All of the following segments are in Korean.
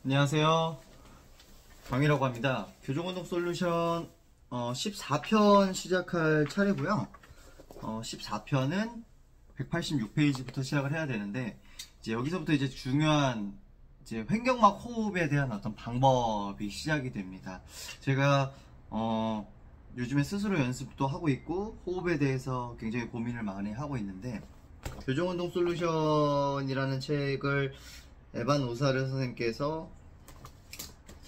안녕하세요. 강이라고 합니다. 교정운동 솔루션 14편 시작할 차례고요. 14편은 186페이지부터 시작을 해야 되는데, 이제 여기서부터 이제 중요한 이제 횡격막 호흡에 대한 어떤 방법이 시작이 됩니다. 제가 요즘에 스스로 연습도 하고 있고 호흡에 대해서 굉장히 고민을 많이 하고 있는데, 교정운동 솔루션이라는 책을 에반 오사르 선생님께서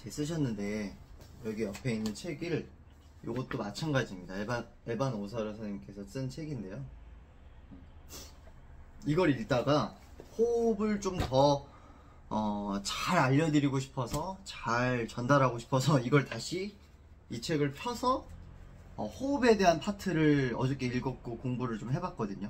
쓰셨는데, 여기 옆에 있는 책을, 요것도 마찬가지입니다. 에반 오사르 선생님께서 쓴 책인데요, 이걸 읽다가 호흡을 좀 더 잘 알려드리고 싶어서, 잘 전달하고 싶어서 이걸 다시 이 책을 펴서 호흡에 대한 파트를 어저께 읽었고 공부를 좀 해봤거든요.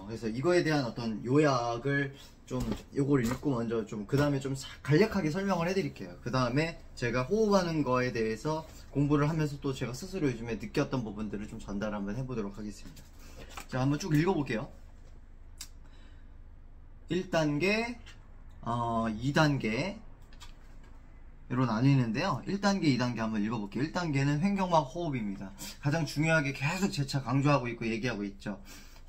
그래서 이거에 대한 어떤 요약을 좀, 요걸 읽고 먼저 좀, 그 다음에 좀 간략하게 설명을 해드릴게요. 그 다음에 제가 호흡하는 거에 대해서 공부를 하면서 또 제가 스스로 요즘에 느꼈던 부분들을 좀 전달 한번 해보도록 하겠습니다. 자, 한번 쭉 읽어볼게요. 1단계, 2단계, 로 나뉘는데요. 1단계, 2단계 한번 읽어볼게요. 1단계는 횡격막 호흡입니다. 가장 중요하게 계속 재차 강조하고 있고 얘기하고 있죠.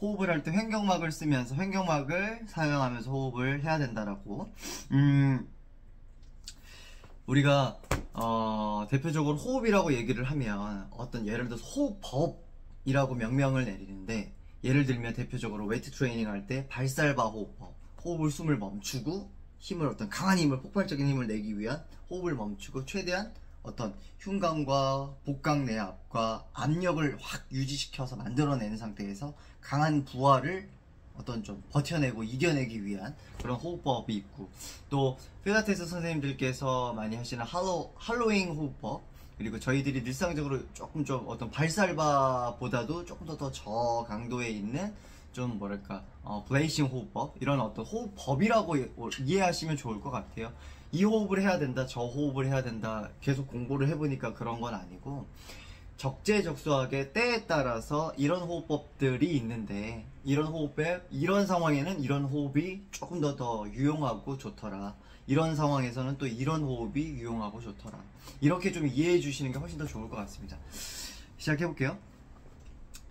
호흡을 할 때 횡격막을 쓰면서, 횡격막을 사용하면서 호흡을 해야 된다라고. 우리가 대표적으로 호흡이라고 얘기를 하면 어떤, 예를 들어서 호흡법이라고 명명을 내리는데, 예를 들면 대표적으로 웨이트 트레이닝 할 때 발살바 호흡법, 호흡을, 숨을 멈추고 힘을, 어떤 강한 힘을, 폭발적인 힘을 내기 위한 호흡을 멈추고 최대한 어떤 흉곽과 복강 내압과 압력을 확 유지시켜서 만들어내는 상태에서 강한 부하를 어떤 좀 버텨내고 이겨내기 위한 그런 호흡법이 있고, 또 필라테스 선생님들께서 많이 하시는 할로잉 호흡법, 그리고 저희들이 일상적으로 조금 좀 어떤 발살바보다도 조금 더 저강도에 있는 좀 뭐랄까 블레이싱 호흡법, 이런 어떤 호흡법이라고 이해하시면 좋을 것 같아요. 이 호흡을 해야 된다, 저 호흡을 해야 된다, 계속 공부를 해보니까 그런 건 아니고, 적재적소하게 때에 따라서 이런 호흡법들이 있는데, 이런 호흡에, 이런 상황에는 이런 호흡이 조금 더 유용하고 좋더라, 이런 상황에서는 또 이런 호흡이 유용하고 좋더라, 이렇게 좀 이해해 주시는 게 훨씬 더 좋을 것 같습니다. 시작해 볼게요.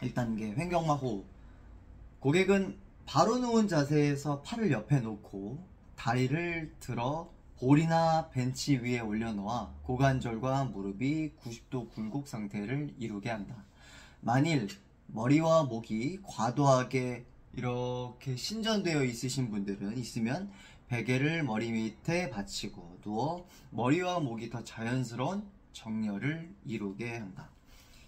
1단계 횡격막 호흡. 고객은 바로 누운 자세에서 팔을 옆에 놓고 다리를 들어 볼이나 벤치 위에 올려놓아 고관절과 무릎이 90도 굴곡 상태를 이루게 한다. 만일 머리와 목이 과도하게 이렇게 신전되어 있으신 분들은, 있으면 베개를 머리 밑에 받치고 누워 머리와 목이 더 자연스러운 정렬을 이루게 한다.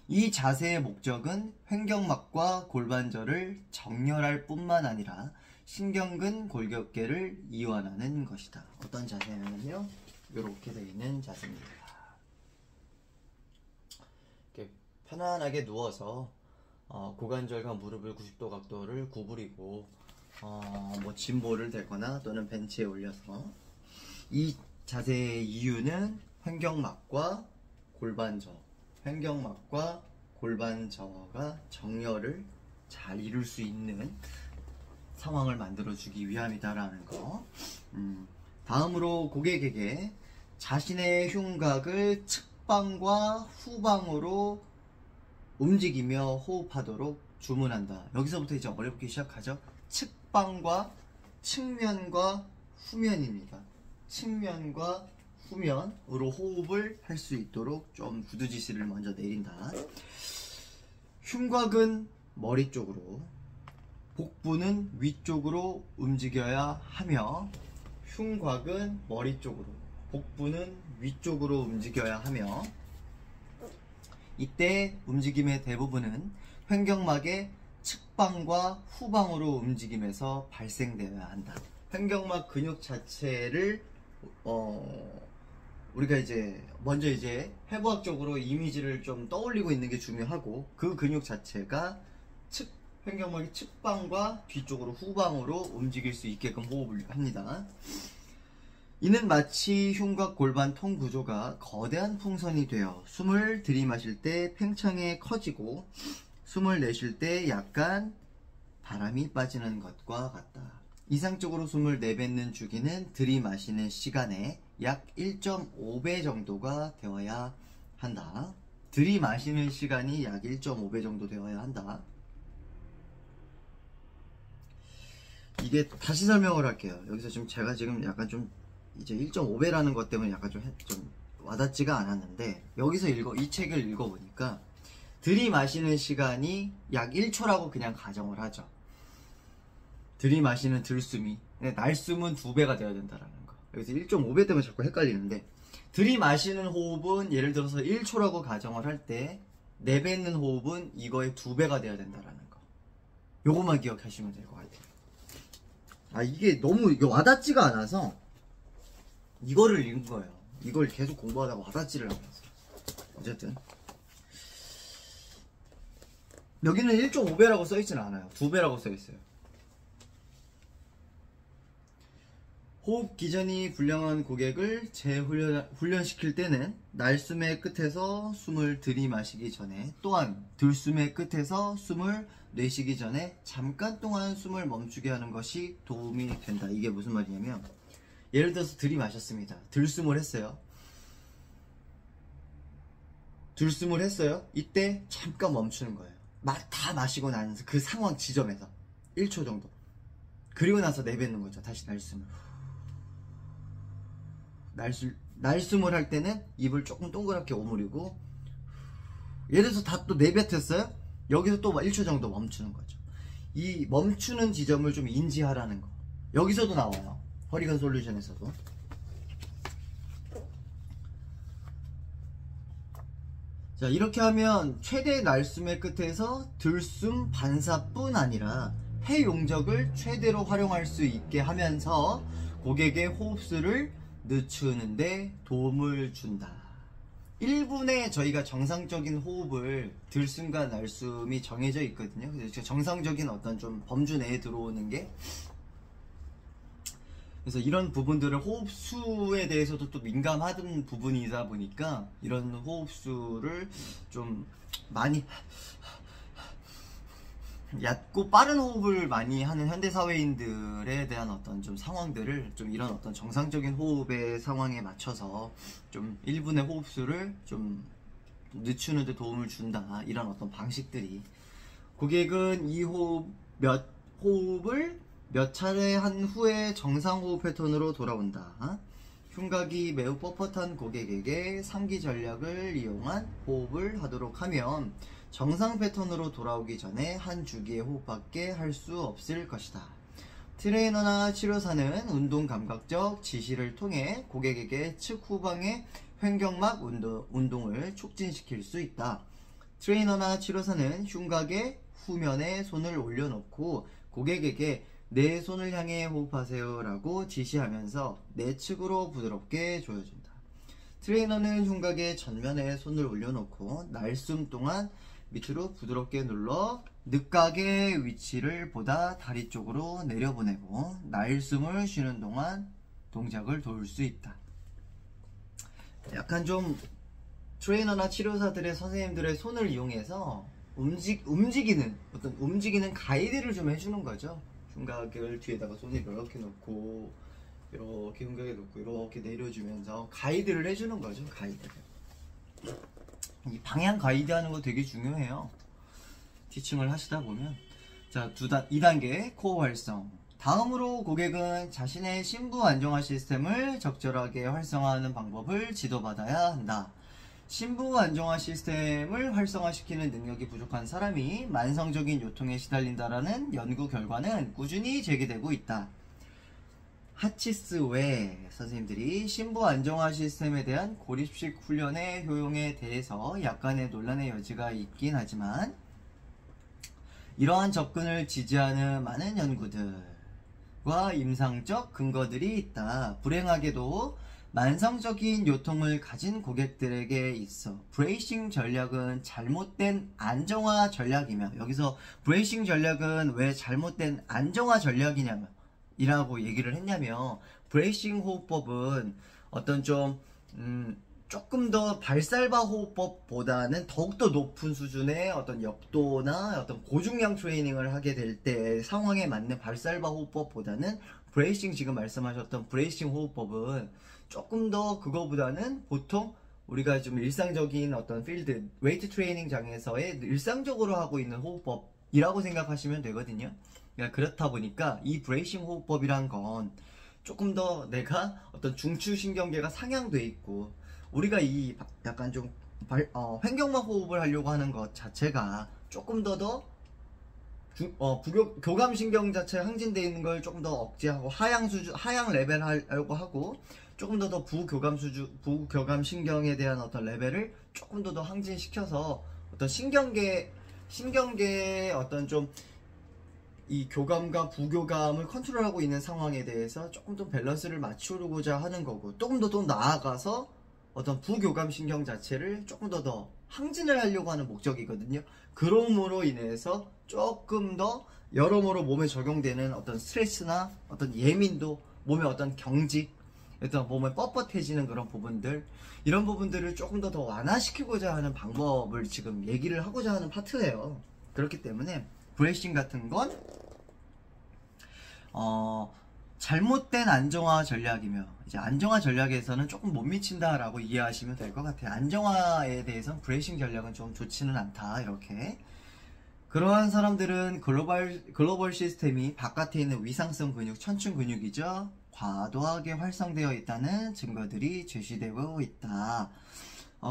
이 자세의 목적은 횡격막과 골반절을 정렬할 뿐만 아니라 신경근 골격계를 이완하는 것이다. 어떤 자세냐면요, 이렇게 되어 있는 자세입니다. 이렇게 편안하게 누워서 고관절과 무릎을 90도 각도를 구부리고 뭐 짐볼을 대거나 또는 벤치에 올려서, 이 자세의 이유는 횡격막과 골반저가 정렬을 잘 이룰 수 있는 상황을 만들어주기 위함이다라는 거. 다음으로 고객에게 자신의 흉곽을 측방과 후방으로 움직이며 호흡하도록 주문한다. 여기서부터 이제 어렵기 시작하죠. 측방과 측면과 후면입니다. 측면과 후면으로 호흡을 할 수 있도록 좀 구두지시를 먼저 내린다. 흉곽은 머리 쪽으로, 복부는 위쪽으로 움직여야 하며, 흉곽은 머리 쪽으로, 복부는 위쪽으로 움직여야 하며, 이때 움직임의 대부분은 횡격막의 측방과 후방으로 움직임에서 발생되어야 한다. 횡격막 근육 자체를 우리가 이제 먼저 이제 해부학적으로 이미지를 좀 떠올리고 있는 게 중요하고, 그 근육 자체가 횡격막의 측방과 뒤쪽으로, 후방으로 움직일 수 있게끔 호흡을 합니다. 이는 마치 흉곽 골반 통 구조가 거대한 풍선이 되어 숨을 들이마실 때 팽창해 커지고 숨을 내쉴 때 약간 바람이 빠지는 것과 같다. 이상적으로 숨을 내뱉는 주기는 들이마시는 시간의 약 1.5배 정도가 되어야 한다. 들이마시는 시간이 약 1.5배 정도 되어야 한다. 이게 다시 설명을 할게요. 여기서 지금 제가 지금 약간 좀 이제 1.5배라는 것 때문에 약간 좀 와닿지가 않았는데, 여기서 이 책을 읽어보니까 들이마시는 시간이 약 1초라고 그냥 가정을 하죠. 들이마시는 들숨이, 날숨은 2배가 되어야 된다라는 거. 여기서 1.5배 때문에 자꾸 헷갈리는데, 들이마시는 호흡은 예를 들어서 1초라고 가정을 할 때 내뱉는 호흡은 이거의 2배가 되어야 된다라는 거. 요것만 기억하시면 될 것 같아요. 이게 너무 이게 와닿지가 않아서 이거를 읽은 거예요. 이걸 계속 공부하다가 와닿지를 않았어요. 어쨌든 여기는 1.5배라고 써있진 않아요. 2배라고 써있어요. 호흡 기전이 불량한 고객을 재훈련시킬 때는 날숨의 끝에서 숨을 들이마시기 전에, 또한 들숨의 끝에서 숨을 내쉬기 전에 잠깐 동안 숨을 멈추게 하는 것이 도움이 된다. 이게 무슨 말이냐면, 예를 들어서 들이마셨습니다. 들숨을 했어요. 들숨을 했어요. 이때 잠깐 멈추는 거예요. 다 마시고 나는 그 상황 지점에서 1초 정도. 그리고 나서 내뱉는 거죠. 다시 날숨을. 날숨을 할 때는 입을 조금 동그랗게 오므리고, 예를 들어서 다 또 내뱉었어요? 여기서 또 1초 정도 멈추는 거죠. 이 멈추는 지점을 좀 인지하라는 거. 여기서도 나와요. 허리건 솔루션에서도. 자, 이렇게 하면 최대 날숨의 끝에서 들숨 반사뿐 아니라 폐 용적을 최대로 활용할 수 있게 하면서 고객의 호흡수를 늦추는데 도움을 준다. 1분에 저희가 정상적인 호흡을, 들숨과 날숨이 정해져 있거든요. 그래서 정상적인 어떤 좀 범주 내에 들어오는 게, 그래서 이런 부분들을 호흡수에 대해서도 또 민감하던 부분이다 보니까 이런 호흡수를 좀 많이 얕고 빠른 호흡을 많이 하는 현대사회인들에 대한 어떤 좀 상황들을 좀 이런 어떤 정상적인 호흡의 상황에 맞춰서 좀 1분의 호흡수를 좀 늦추는 데 도움을 준다. 이런 어떤 방식들이, 고객은 이 호흡을 몇 차례 한 후에 정상 호흡 패턴으로 돌아온다. 흉곽이 매우 뻣뻣한 고객에게 3기 전략을 이용한 호흡을 하도록 하면 정상 패턴으로 돌아오기 전에 한 주기의 호흡밖에 할 수 없을 것이다. 트레이너나 치료사는 운동 감각적 지시를 통해 고객에게 측 후방의 횡격막 운동을 촉진시킬 수 있다. 트레이너나 치료사는 흉곽의 후면에 손을 올려놓고 고객에게 내 손을 향해 호흡하세요 라고 지시하면서 내측으로 부드럽게 조여준다. 트레이너는 흉곽의 전면에 손을 올려놓고 날숨 동안 밑으로 부드럽게 눌러 늑각의 위치를 보다 다리 쪽으로 내려보내고 날숨을 쉬는 동안 동작을 도울 수 있다. 약간 좀 트레이너나 치료사들의 선생님들의 손을 이용해서 움직이는 가이드를 좀 해주는 거죠. 흉곽을 뒤에다가 손을 이렇게 놓고 이렇게 흉곽에 놓고 이렇게 내려주면서 가이드를 해주는 거죠. 가이드를. 이 방향 가이드 하는 거 되게 중요해요. 티칭을 하시다 보면. 자, 2단계 코어 활성. 다음으로 고객은 자신의 심부 안정화 시스템을 적절하게 활성화하는 방법을 지도받아야 한다. 심부 안정화 시스템을 활성화시키는 능력이 부족한 사람이 만성적인 요통에 시달린다라는 연구 결과는 꾸준히 제기되고 있다. 하치스 외 선생님들이 심부 안정화 시스템에 대한 고립식 훈련의 효용에 대해서 약간의 논란의 여지가 있긴 하지만, 이러한 접근을 지지하는 많은 연구들과 임상적 근거들이 있다. 불행하게도 만성적인 요통을 가진 고객들에게 있어 브레이싱 전략은 잘못된 안정화 전략이며, 여기서 브레이싱 전략은 왜 잘못된 안정화 전략이냐면 이라고 얘기를 했냐면, 브레이싱 호흡법은 어떤 좀 조금 더 발살바 호흡법보다는 더욱더 높은 수준의 어떤 역도나 어떤 고중량 트레이닝을 하게 될 때 상황에 맞는 발살바 호흡법보다는 브레이싱, 지금 말씀하셨던 브레이싱 호흡법은 조금 더 그거보다는 보통 우리가 좀 일상적인 어떤 필드, 웨이트 트레이닝 장에서의 일상적으로 하고 있는 호흡법이라고 생각하시면 되거든요. 그러니까 그렇다 보니까 이 브레이싱 호흡법이란 건 조금 더 내가 어떤 중추신경계가 상향돼 있고, 우리가 이 약간 좀 횡격막 호흡을 하려고 하는 것 자체가 조금 더 교감신경 자체 항진되어 있는 걸 조금 더 억제하고 하향 레벨 하려고 하고, 조금 더 부교감신경에 대한 어떤 레벨을 조금 더 항진시켜서 어떤 신경계의 어떤 좀 이 교감과 부교감을 컨트롤하고 있는 상황에 대해서 조금 더 밸런스를 맞추고자 하는 거고, 조금 더 나아가서 어떤 부교감 신경 자체를 조금 더 항진을 하려고 하는 목적이거든요. 그럼으로 인해서 조금 더 여러모로 몸에 적용되는 어떤 스트레스나 어떤 예민도, 몸의 어떤 경직, 어떤 몸에 뻣뻣해지는 그런 부분들, 이런 부분들을 조금 더 완화시키고자 하는 방법을 지금 얘기를 하고자 하는 파트예요. 그렇기 때문에 브레이싱 같은 건 잘못된 안정화 전략이며, 이제 안정화 전략에서는 조금 못 미친다라고 이해하시면 될 것 같아요. 안정화에 대해서는 브레이싱 전략은 좀 좋지는 않다, 이렇게. 그러한 사람들은 글로벌 시스템이 바깥에 있는 위상성 근육, 천층 근육이죠, 과도하게 활성되어 있다는 증거들이 제시되고 있다.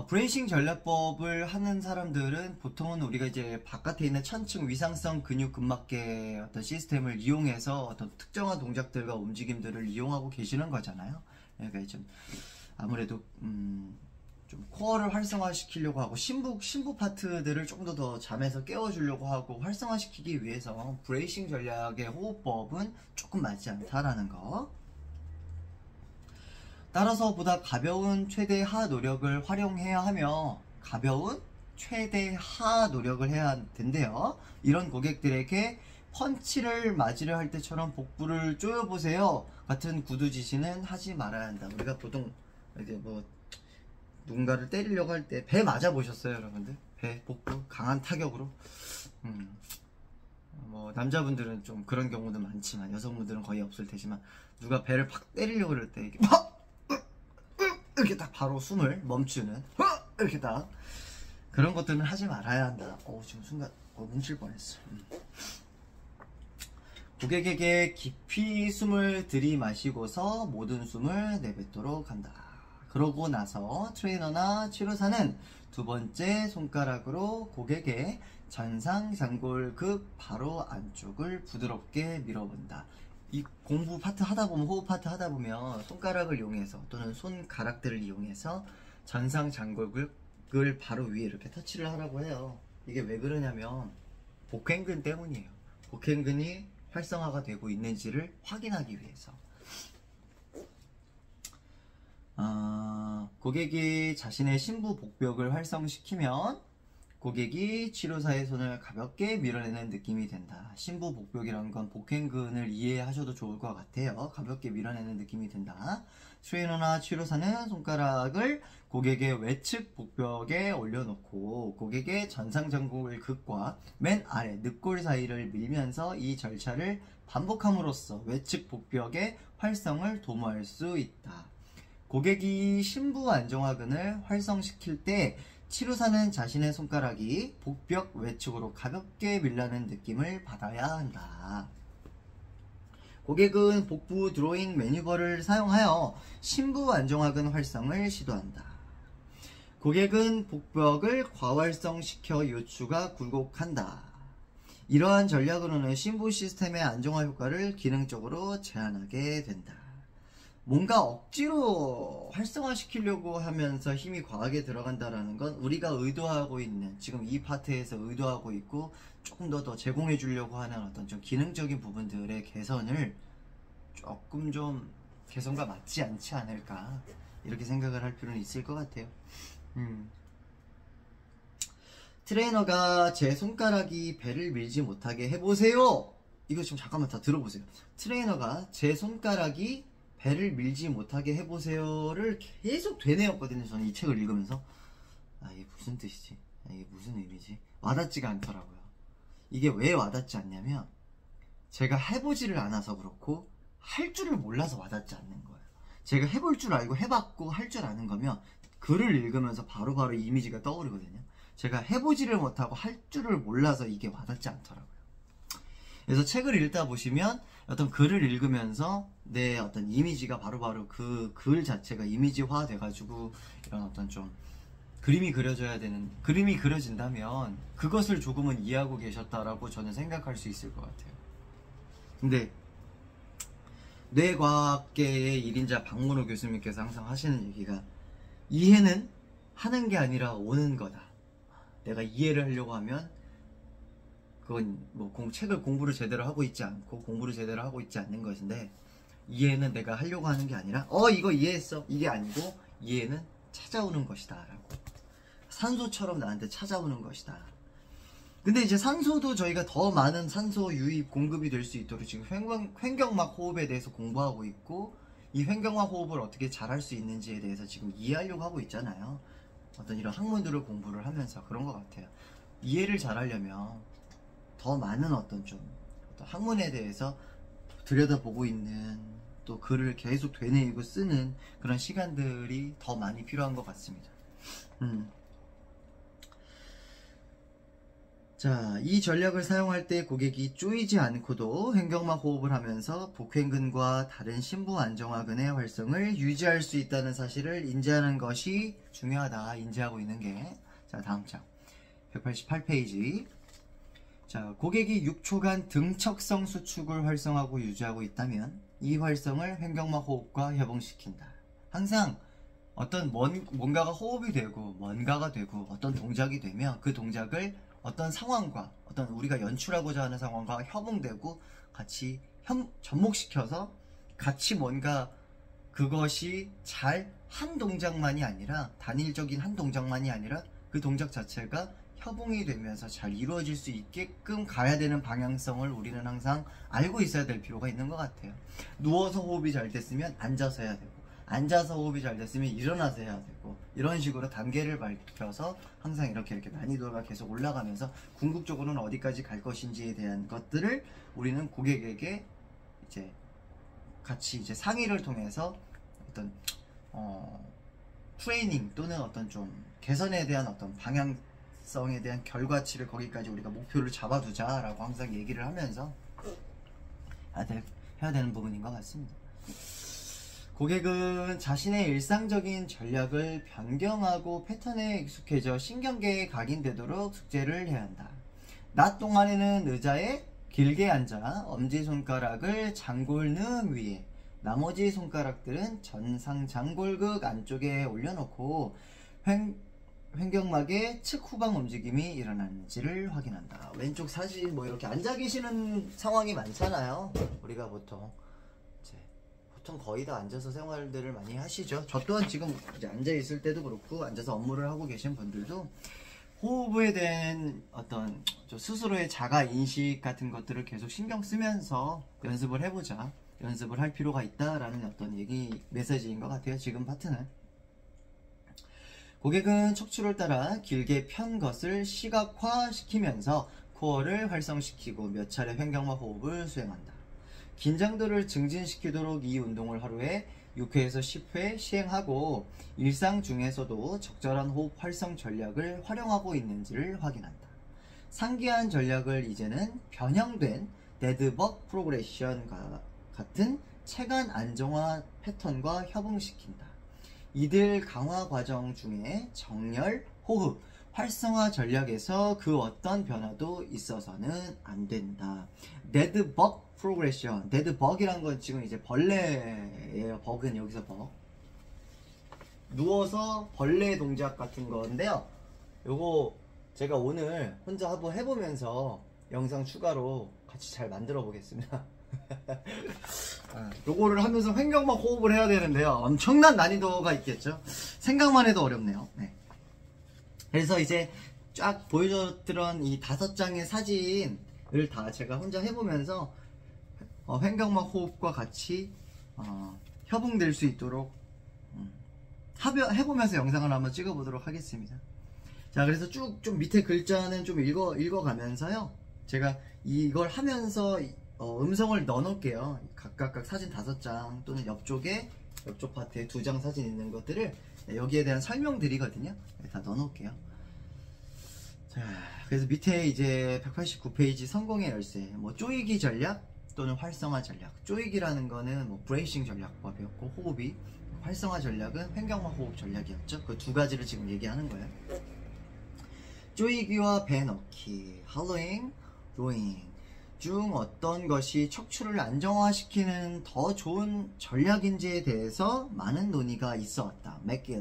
브레이싱 전략법을 하는 사람들은 보통은 우리가 이제 바깥에 있는 천층 위상성 근육 근막계 어떤 시스템을 이용해서 어떤 특정한 동작들과 움직임들을 이용하고 계시는 거잖아요. 그러니까 좀 아무래도 좀 코어를 활성화시키려고 하고 심부 파트들을 조금 더 잠에서 깨워주려고 하고 활성화시키기 위해서 브레이싱 전략의 호흡법은 조금 맞지 않다라는 거. 따라서 보다 가벼운 최대하 노력을 활용해야 하며, 가벼운 최대하 노력을 해야 된대요. 이런 고객들에게 펀치를 맞으려 할 때처럼 복부를 조여보세요 같은 구두 지시는 하지 말아야 한다. 우리가 보통 이제 뭐 누군가를 때리려고 할 때 배 맞아 보셨어요, 여러분들? 배, 복부 강한 타격으로. 뭐 남자분들은 좀 그런 경우도 많지만 여성분들은 거의 없을 테지만, 누가 배를 팍 때리려고 그럴 때 이렇게 팍 이렇게 딱 바로 숨을 멈추는, 이렇게 딱 그런 것들은 하지 말아야 한다. 지금 순간 뭉칠 뻔했어. 고객에게 깊이 숨을 들이마시고서 모든 숨을 내뱉도록 한다. 그러고 나서 트레이너나 치료사는 두 번째 손가락으로 고객의 전상장골극 바로 안쪽을 부드럽게 밀어본다. 이 공부 파트 하다 보면, 호흡 파트 하다 보면 손가락을 이용해서 또는 손가락들을 이용해서 전상장골극을 바로 위에 이렇게 터치를 하라고 해요. 이게 왜 그러냐면 복행근 때문이에요. 복행근이 활성화가 되고 있는지를 확인하기 위해서. 고객이 자신의 심부 복벽을 활성시키면 고객이 치료사의 손을 가볍게 밀어내는 느낌이 된다. 심부 복벽이라는 건 복행근을 이해하셔도 좋을 것 같아요. 가볍게 밀어내는 느낌이 된다. 트레이너나 치료사는 손가락을 고객의 외측 복벽에 올려놓고 고객의 전상장골극과 맨 아래 늑골 사이를 밀면서 이 절차를 반복함으로써 외측 복벽의 활성을 도모할 수 있다. 고객이 심부 안정화근을 활성시킬 때 치료사는 자신의 손가락이 복벽 외측으로 가볍게 밀라는 느낌을 받아야 한다. 고객은 복부 드로잉 매뉴버를 사용하여 심부 안정화근 활성을 시도한다. 고객은 복벽을 과활성시켜 요추가 굴곡한다. 이러한 전략으로는 심부 시스템의 안정화 효과를 기능적으로 제한하게 된다. 뭔가 억지로 활성화시키려고 하면서 힘이 과하게 들어간다라는 건 우리가 의도하고 있는, 지금 이 파트에서 의도하고 있고 조금 더 제공해 주려고 하는 어떤 좀 기능적인 부분들의 개선을 조금 좀 개선과 맞지 않지 않을까, 이렇게 생각을 할 필요는 있을 것 같아요. 트레이너가 제 손가락이 배를 밀지 못하게 해보세요. 이거 지금 잠깐만 다 들어보세요. 트레이너가 제 손가락이 배를 밀지 못하게 해보세요를 계속 되뇌었거든요. 저는 이 책을 읽으면서 이게 무슨 뜻이지? 이게 무슨 의미지? 와닿지가 않더라고요. 이게 왜 와닿지 않냐면 제가 해보지를 않아서 그렇고 할 줄을 몰라서 와닿지 않는 거예요. 제가 해볼 줄 알고 해봤고 할 줄 아는 거면 글을 읽으면서 바로바로 이미지가 떠오르거든요. 제가 해보지를 못하고 할 줄을 몰라서 이게 와닿지 않더라고요. 그래서 책을 읽다 보시면 어떤 글을 읽으면서 내 어떤 이미지가 바로바로 그 글 자체가 이미지화 돼가지고 이런 어떤 좀 그림이 그려진다면 그것을 조금은 이해하고 계셨다라고 저는 생각할 수 있을 것 같아요. 근데 뇌과학계의 1인자 박문호 교수님께서 항상 하시는 얘기가 이해는 하는 게 아니라 오는 거다. 내가 이해를 하려고 하면 그건 뭐 책을 공부를 제대로 하고 있지 않고 공부를 제대로 하고 있지 않는 것인데 이해는 내가 하려고 하는 게 아니라 이거 이해했어 이게 아니고 이해는 찾아오는 것이다 라고. 산소처럼 나한테 찾아오는 것이다. 근데 이제 산소도 저희가 더 많은 산소 유입 공급이 될 수 있도록 지금 횡격막 호흡에 대해서 공부하고 있고 이 횡격막 호흡을 어떻게 잘할 수 있는지에 대해서 지금 이해하려고 하고 있잖아요. 어떤 이런 학문들을 공부를 하면서 그런 것 같아요. 이해를 잘하려면 더 많은 어떤 학문에 대해서 들여다보고 있는 또 글을 계속 되뇌이고 쓰는 그런 시간들이 더 많이 필요한 것 같습니다. 자, 이 전략을 사용할 때 고객이 쪼이지 않고도 횡격막 호흡을 하면서 복횡근과 다른 심부 안정화근의 활성을 유지할 수 있다는 사실을 인지하는 것이 중요하다. 인지하고 있는 게. 자, 다음 장 188페이지. 자, 고객이 6초간 등척성 수축을 활성하고 유지하고 있다면 이 활성을 횡격막 호흡과 협응시킨다. 항상 어떤 뭔가가 호흡이 되고 뭔가가 되고 어떤 동작이 되면 그 동작을 어떤 상황과 어떤 우리가 연출하고자 하는 상황과 협응되고 같이 접목시켜서 같이 뭔가 그것이 잘 한 동작만이 아니라 단일적인 한 동작만이 아니라 그 동작 자체가 협응이 되면서 잘 이루어질 수 있게끔 가야 되는 방향성을 우리는 항상 알고 있어야 될 필요가 있는 것 같아요. 누워서 호흡이 잘 됐으면 앉아서 해야 되고 앉아서 호흡이 잘 됐으면 일어나서 해야 되고 이런 식으로 단계를 밝혀서 항상 이렇게 난이도가 계속 올라가면서 궁극적으로는 어디까지 갈 것인지에 대한 것들을 우리는 고객에게 이제 같이 이제 상의를 통해서 어떤 트레이닝 또는 어떤 좀 개선에 대한 어떤 방향성에 대한 결과치를 거기까지 우리가 목표를 잡아두자라고 항상 얘기를 하면서 해야 되는 부분인 것 같습니다. 고객은 자신의 일상적인 전략을 변경하고 패턴에 익숙해져 신경계에 각인되도록 숙제를 해야 한다. 낮 동안에는 의자에 길게 앉아 엄지손가락을 장골능 위에 나머지 손가락들은 전상장골극 안쪽에 올려놓고 횡격막의 측 후방 움직임이 일어나는지를 확인한다. 왼쪽 사진 뭐 이렇게 앉아 계시는 상황이 많잖아요. 우리가 보통 거의 다 앉아서 생활들을 많이 하시죠. 저 또한 지금 이제 앉아 있을 때도 그렇고 앉아서 업무를 하고 계신 분들도 호흡에 대한 어떤 스스로의 자가 인식 같은 것들을 계속 신경 쓰면서 연습을 해보자, 연습을 할 필요가 있다라는 어떤 메시지인 것 같아요. 지금 파트는 고객은 척추를 따라 길게 편 것을 시각화시키면서 코어를 활성시키고 몇 차례 횡격막 호흡을 수행한다. 긴장도를 증진시키도록 이 운동을 하루에 6회에서 10회 시행하고 일상 중에서도 적절한 호흡 활성 전략을 활용하고 있는지를 확인한다. 상기한 전략을 이제는 변형된 데드벅 프로그레션과 같은 체간 안정화 패턴과 협응시킨다. 이들 강화 과정 중에 정렬, 호흡, 활성화 전략에서 그 어떤 변화도 있어서는 안 된다. 데드벅 프로그레션. 데드벅이란 건 지금 이제 벌레예요. 벅은 여기서 벅. 누워서 벌레 동작 같은 건데요. 요거 제가 오늘 혼자 한번 해보면서 영상 추가로 같이 잘 만들어 보겠습니다. 요거를 하면서 횡격막 호흡을 해야 되는데요. 엄청난 난이도가 있겠죠. 생각만 해도 어렵네요. 네. 그래서 이제 쫙 보여줬던 이 5장의 사진을 다 제가 혼자 해보면서 횡격막 호흡과 같이 협응될 수 있도록 해보면서 영상을 한번 찍어보도록 하겠습니다. 자, 그래서 쭉 좀 밑에 글자는 좀 읽어가면서요. 제가 이걸 하면서 음성을 넣어놓을게요. 각각 사진 5장 또는 옆쪽 파트에 2장 사진 있는 것들을 여기에 대한 설명드리거든요. 다 넣어놓을게요. 자, 그래서 밑에 이제 189페이지 성공의 열쇠, 뭐 쪼이기 전략 또는 활성화 전략. 쪼이기라는 거는 뭐 브레이싱 전략법이었고, 호흡이, 활성화 전략은 횡격막 호흡 전략이었죠. 그 2가지를 지금 얘기하는 거예요. 쪼이기와 배 넣기, 할로잉, 로잉 중 어떤 것이 척추를 안정화시키는 더 좋은 전략인지에 대해서 많은 논의가 있어 왔다.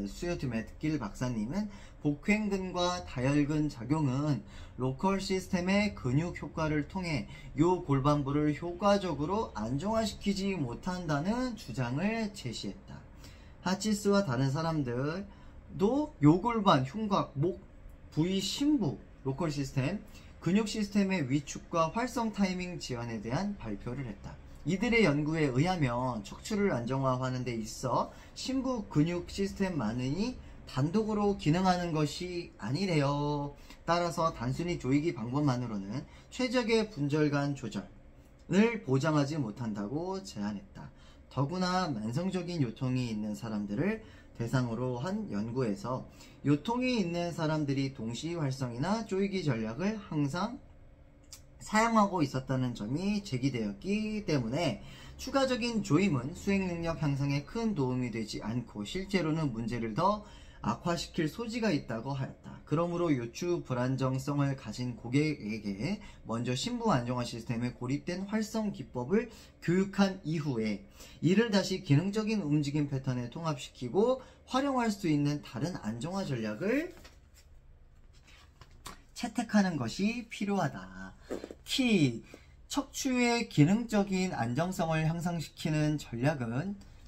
스튜어트 맥길 박사님은 복횡근과 다혈근 작용은 로컬 시스템의 근육 효과를 통해 요 골반부를 효과적으로 안정화시키지 못한다는 주장을 제시했다. 하치스와 다른 사람들도 요골반, 흉곽, 목, 부위, 심부, 로컬 시스템, 근육 시스템의 위축과 활성 타이밍 지연에 대한 발표를 했다. 이들의 연구에 의하면 척추를 안정화하는 데 있어 심부 근육 시스템만이 단독으로 기능하는 것이 아니래요. 따라서 단순히 조이기 방법만으로는 최적의 분절간 조절을 보장하지 못한다고 제안했다. 더구나 만성적인 요통이 있는 사람들을 대상으로 한 연구에서 요통이 있는 사람들이 동시 활성이나 조이기 전략을 항상 사용하고 있었다는 점이 제기되었기 때문에 추가적인 조임은 수행 능력 향상에 큰 도움이 되지 않고 실제로는 문제를 더 악화시킬 소지가 있다고 하였다. 그러므로 요추 불안정성을 가진 고객에게 먼저 심부 안정화 시스템에 고립된 활성 기법을 교육한 이후에 이를 다시 기능적인 움직임 패턴에 통합시키고 활용할 수 있는 다른 안정화 전략을 채택하는 것이 필요하다. 키, 척추의 기능적인 안정성을 향상시키는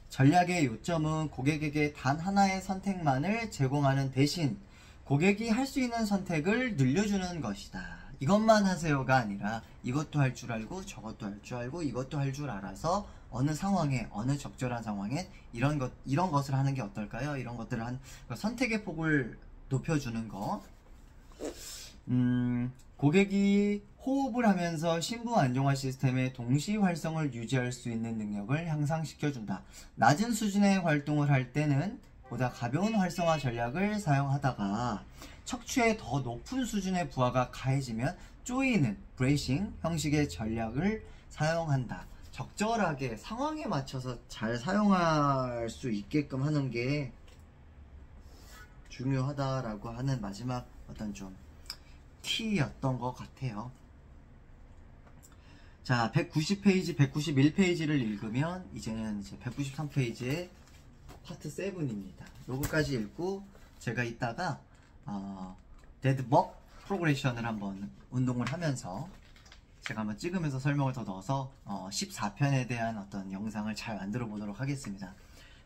전략의 요점은 고객에게 단 하나의 선택만을 제공하는 대신 고객이 할 수 있는 선택을 늘려주는 것이다. 이것만 하세요가 아니라 이것도 할 줄 알고 저것도 할 줄 알고 이것도 할 줄 알아서 어느 상황에, 어느 적절한 상황에 이런 것을 하는 게 어떨까요? 이런 것들을 선택의 폭을 높여주는 거. 고객이 호흡을 하면서 심부 안정화 시스템의 동시 활성을 유지할 수 있는 능력을 향상시켜준다. 낮은 수준의 활동을 할 때는 보다 가벼운 활성화 전략을 사용하다가 척추의 더 높은 수준의 부하가 가해지면 쪼이는 브레이싱 형식의 전략을 사용한다. 적절하게 상황에 맞춰서 잘 사용할 수 있게끔 하는 게 중요하다라고 하는 마지막 어떤 좀 키였던 것 같아요. 자, 190페이지, 191페이지를 읽으면 이제는 193페이지의 파트 7입니다. 요거까지 읽고 제가 이따가 데드벅 프로그레션을 한번 운동을 하면서 제가 한번 찍으면서 설명을 더 넣어서 14편에 대한 어떤 영상을 잘 만들어 보도록 하겠습니다.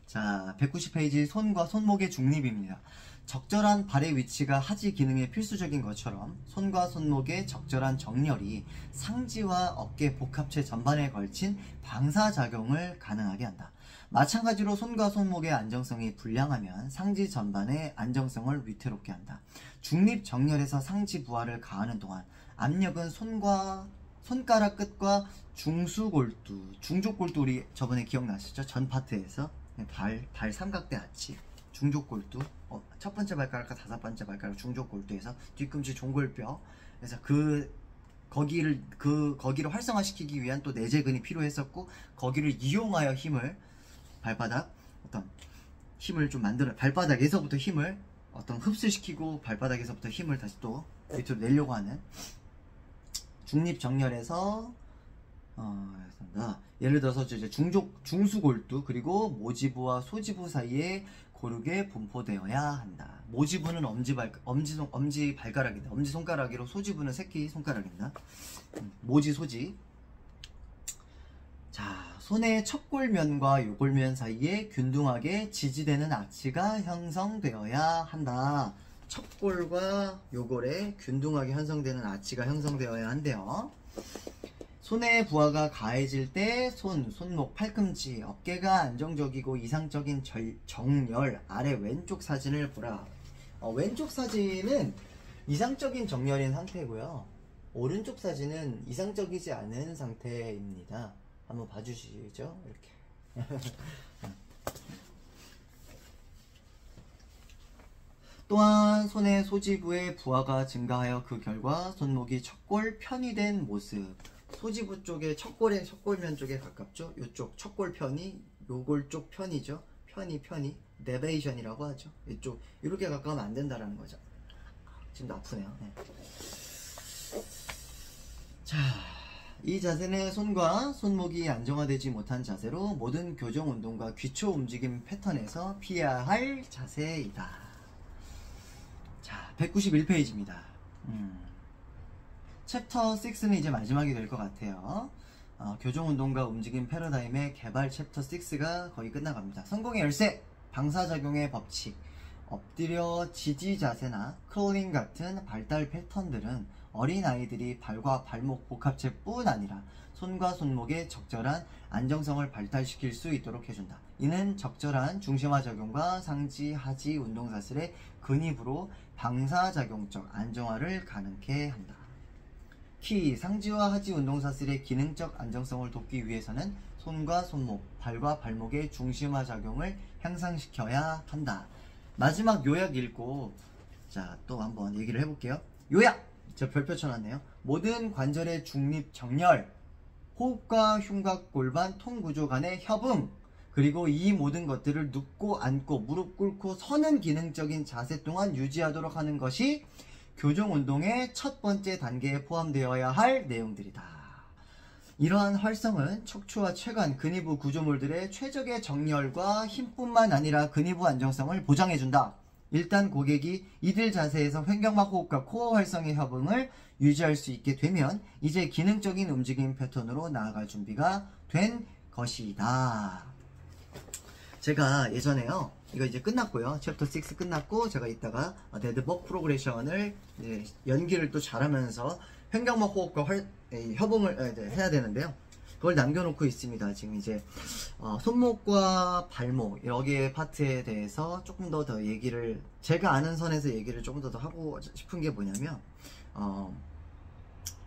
자, 190페이지 손과 손목의 중립입니다. 적절한 발의 위치가 하지 기능에 필수적인 것처럼 손과 손목의 적절한 정렬이 상지와 어깨 복합체 전반에 걸친 방사작용을 가능하게 한다. 마찬가지로 손과 손목의 안정성이 불량하면 상지 전반의 안정성을 위태롭게 한다. 중립 정렬에서 상지 부하를 가하는 동안 압력은 손가락 끝과 중수골두, 중족골두 우리 저번에 기억나시죠? 전 파트에서 발 삼각대 아치, 중족골두, 첫 번째 발가락과 5번째 발가락 중족골두에서 뒤꿈치 종골뼈, 그래서 거기를 활성화시키기 위한 또 내재근이 필요했었고 거기를 이용하여 발바닥 어떤 힘을 좀 만들어 발바닥에서부터 힘을 어떤 흡수시키고 발바닥에서부터 힘을 다시 또 밑으로 내려고 하는 중립 정렬에서 예를 들어서 이제 중수골두 그리고 모지부와 소지부 사이에 고르게 분포되어야 한다. 모지부는 엄지 발가락이다. 엄지 손가락이로 소지부는 새끼 손가락입니다. 모지 소지. 자, 손의 척골면과 요골면 사이에 균등하게 지지되는 아치가 형성되어야 한다. 척골과 요골에 균등하게 형성되는 아치가 형성되어야 한대요. 손의 부하가 가해질 때 손목, 팔꿈치, 어깨가 안정적이고 이상적인 정렬. 아래 왼쪽 사진을 보라. 왼쪽 사진은 이상적인 정렬인 상태고요. 오른쪽 사진은 이상적이지 않은 상태입니다. 한번 봐주시죠. 이렇게. 또한 손의 소지부의 부하가 증가하여 그 결과 손목이 척골 편이 된 모습. 소지부 쪽에 척골면 쪽에 가깝죠. 이쪽 척골 편이 요골 쪽 편이죠. 편이 네베이션이라고 하죠. 이쪽 이렇게 가까우면 안 된다라는 거죠. 지금도 아프네요. 네. 자, 이 자세는 손과 손목이 안정화되지 못한 자세로 모든 교정 운동과 기초 움직임 패턴에서 피해야 할 자세이다. 자, 191페이지입니다. 챕터 6는 이제 마지막이 될 것 같아요. 교정운동과 움직임 패러다임의 개발 챕터 6가 거의 끝나갑니다. 성공의 열쇠, 방사작용의 법칙, 엎드려 지지 자세나 크롤링 같은 발달 패턴들은 어린아이들이 발과 발목 복합체뿐 아니라 손과 손목의 적절한 안정성을 발달시킬 수 있도록 해준다. 이는 적절한 중심화 작용과 상지, 하지 운동사슬의 근입으로 방사작용적 안정화를 가능케 한다. 키, 상지와 하지 운동사슬의 기능적 안정성을 돕기 위해서는 손과 손목, 발과 발목의 중심화 작용을 향상시켜야 한다. 마지막 요약 읽고 자, 또 한번 얘기를 해볼게요. 요약! 저 별표 쳐놨네요. 모든 관절의 중립 정렬, 호흡과 흉곽, 골반, 통구조 간의 협응, 그리고 이 모든 것들을 눕고 앉고 무릎 꿇고 서는 기능적인 자세 동안 유지하도록 하는 것이 교정운동의 첫 번째 단계에 포함되어야 할 내용들이다. 이러한 활성은 척추와 최관, 근위부 구조물들의 최적의 정렬과 힘뿐만 아니라 근위부 안정성을 보장해준다. 일단 고객이 이들 자세에서 횡격막 호흡과 코어 활성의 협응을 유지할 수 있게 되면 이제 기능적인 움직임 패턴으로 나아갈 준비가 된 것이다. 제가 예전에요, 이거 이제 끝났고요. 챕터 6 끝났고, 제가 이따가 데드벅 프로그레션을 연기를 또 잘하면서 횡격막 호흡과 협응을 해야 되는데요. 그걸 남겨놓고 있습니다. 지금 이제 손목과 발목 여기에 파트에 대해서 조금 더 얘기를, 제가 아는 선에서 얘기를 조금 더 하고 싶은 게 뭐냐면,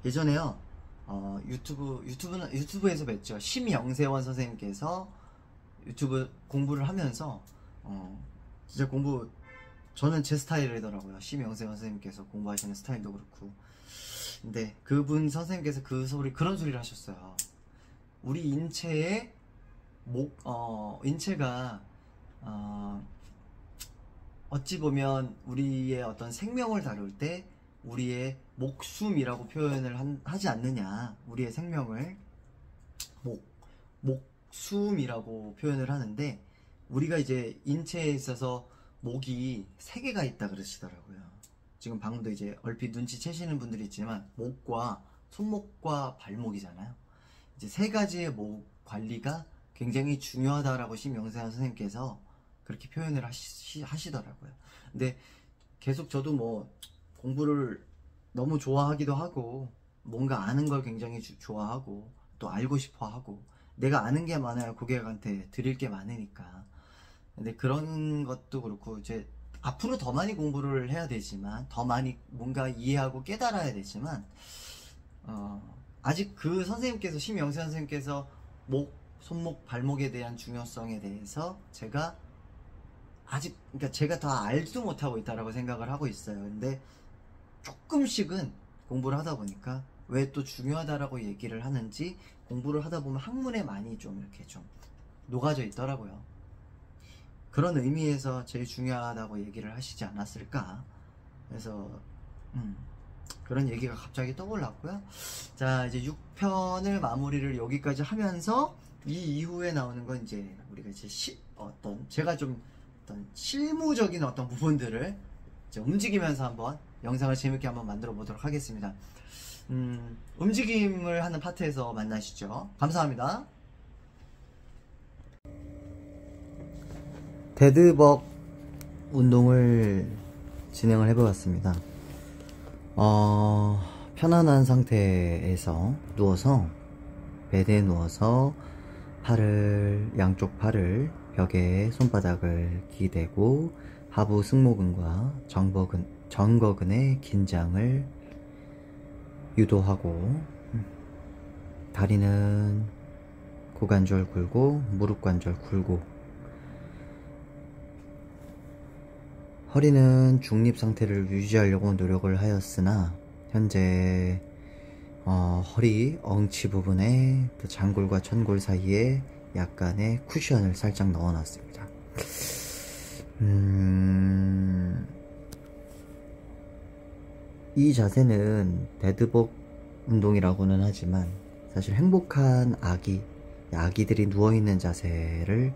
예전에요, 유튜브에서 뵀죠. 심영세원 선생님께서 유튜브 공부를 하면서 진짜 저는 제 스타일이더라고요. 심영세원 선생님께서 공부하시는 스타일도 그렇고. 근데 그분 선생님께서 그런 소리를 하셨어요. 우리 인체의 인체가 어찌 보면 우리의 어떤 생명을 다룰 때 우리의 목숨이라고 표현을 하지 않느냐. 우리의 생명을 목숨이라고 표현을 하는데, 우리가 이제 인체에 있어서 목이 3개가 있다 그러시더라고요. 지금 방금도 이제 얼핏 눈치채시는 분들이 있지만 목과 손목과 발목이잖아요. 이제 3가지의 목 관리가 굉장히 중요하다라고 심영세환 선생님께서 그렇게 표현을 하시더라고요. 근데 계속 저도 뭐 공부를 너무 좋아하기도 하고, 뭔가 아는 걸 굉장히 좋아하고, 또 알고 싶어 하고, 내가 아는 게 많아야 고객한테 드릴 게 많으니까. 근데 그런 것도 그렇고, 이제 앞으로 더 많이 공부를 해야 되지만, 더 많이 뭔가 이해하고 깨달아야 되지만, 아직 그 선생님께서, 심영세 선생님께서 손목, 발목에 대한 중요성에 대해서 제가 그러니까 제가 다 알지도 못하고 있다라고 생각을 하고 있어요. 근데 조금씩은 공부를 하다 보니까 왜 또 중요하다라고 얘기를 하는지, 공부를 하다 보면 학문에 많이 좀 이렇게 좀 녹아져 있더라고요. 그런 의미에서 제일 중요하다고 얘기를 하시지 않았을까. 그래서 그런 얘기가 갑자기 떠올랐고요. 자, 이제 6편을 마무리를 여기까지 하면서, 이 이후에 나오는 건 이제 우리가 이제 제가 좀 어떤 실무적인 어떤 부분들을 이제 움직이면서 한번 영상을 재밌게 한번 만들어 보도록 하겠습니다. 움직임을 하는 파트에서 만나시죠. 감사합니다. 데드벅 운동을 진행을 해보았습니다. 편안한 상태에서 누워서 베드에 누워서 양쪽 팔을 벽에 손바닥을 기대고 하부 승모근과 정거근의 긴장을 유도하고, 다리는 고관절 굴고 무릎 관절 굴고, 허리는 중립 상태를 유지하려고 노력을 하였으나 현재 허리 엉치 부분에 장골과 천골 사이에 약간의 쿠션을 살짝 넣어 놨습니다. 이 자세는 데드벅 운동이라고는 하지만 사실 행복한 아기들이 누워있는 자세를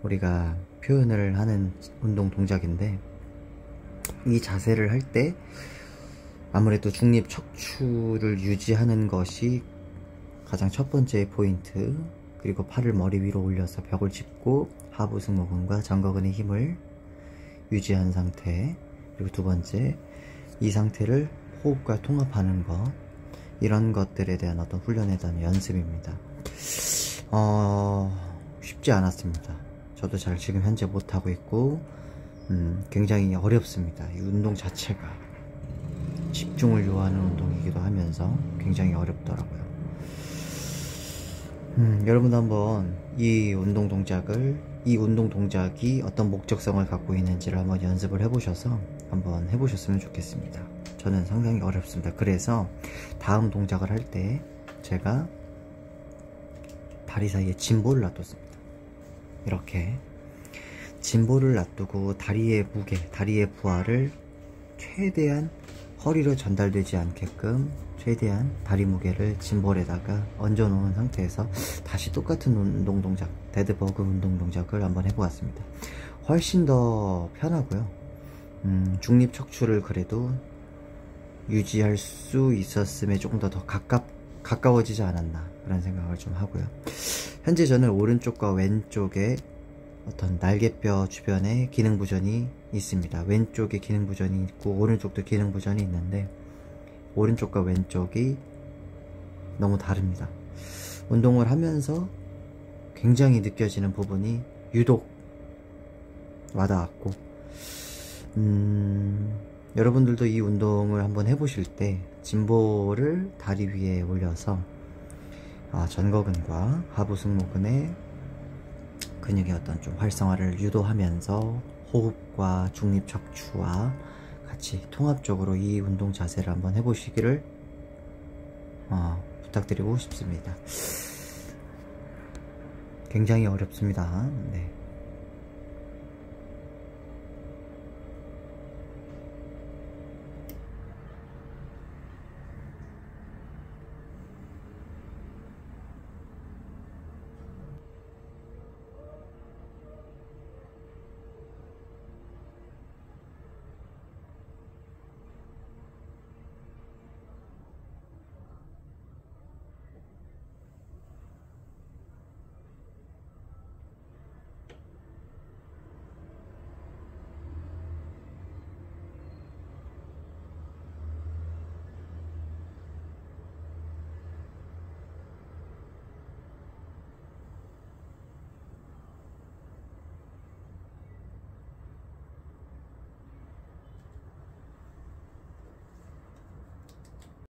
우리가 표현을 하는 운동 동작인데, 이 자세를 할 때 아무래도 중립 척추를 유지하는 것이 가장 첫 번째 포인트, 그리고 팔을 머리 위로 올려서 벽을 짚고 하부 승모근과 정거근의 힘을 유지한 상태, 그리고 두 번째, 이 상태를 호흡과 통합하는 것, 이런 것들에 대한 어떤 훈련에 대한 연습입니다. 쉽지 않았습니다. 저도 잘 지금 현재 못하고 있고, 굉장히 어렵습니다. 이 운동 자체가 집중을 요하는 운동이기도 하면서 굉장히 어렵더라고요. 여러분도 한번 이 운동 동작이 어떤 목적성을 갖고 있는지를 한번 연습을 해보셔서 한번 해보셨으면 좋겠습니다. 저는 상당히 어렵습니다. 그래서 다음 동작을 할 때 제가 다리 사이에 짐볼을 놔뒀습니다. 이렇게 짐볼을 놔두고 다리의 무게, 다리의 부하를 최대한 허리로 전달되지 않게끔 최대한 다리 무게를 짐볼에다가 얹어 놓은 상태에서 다시 똑같은 운동 동작, 데드버그 운동 동작을 한번 해보았습니다. 훨씬 더 편하고요. 중립 척추를 그래도 유지할 수 있었음에 조금 더 가까워지지 않았나, 그런 생각을 좀 하고요. 현재 저는 오른쪽과 왼쪽에 어떤 날개뼈 주변에 기능 부전이 있습니다. 왼쪽에 기능 부전이 있고 오른쪽도 기능 부전이 있는데, 오른쪽과 왼쪽이 너무 다릅니다. 운동을 하면서 굉장히 느껴지는 부분이 유독 와닿았고, 여러분들도 이 운동을 한번 해보실 때 짐볼을 다리 위에 올려서 전거근과 하부 승모근의 근육의 어떤 좀 활성화를 유도하면서 호흡과 중립 척추와 같이 통합적으로 이 운동 자세를 한번 해보시기를 부탁드리고 싶습니다. 굉장히 어렵습니다. 네.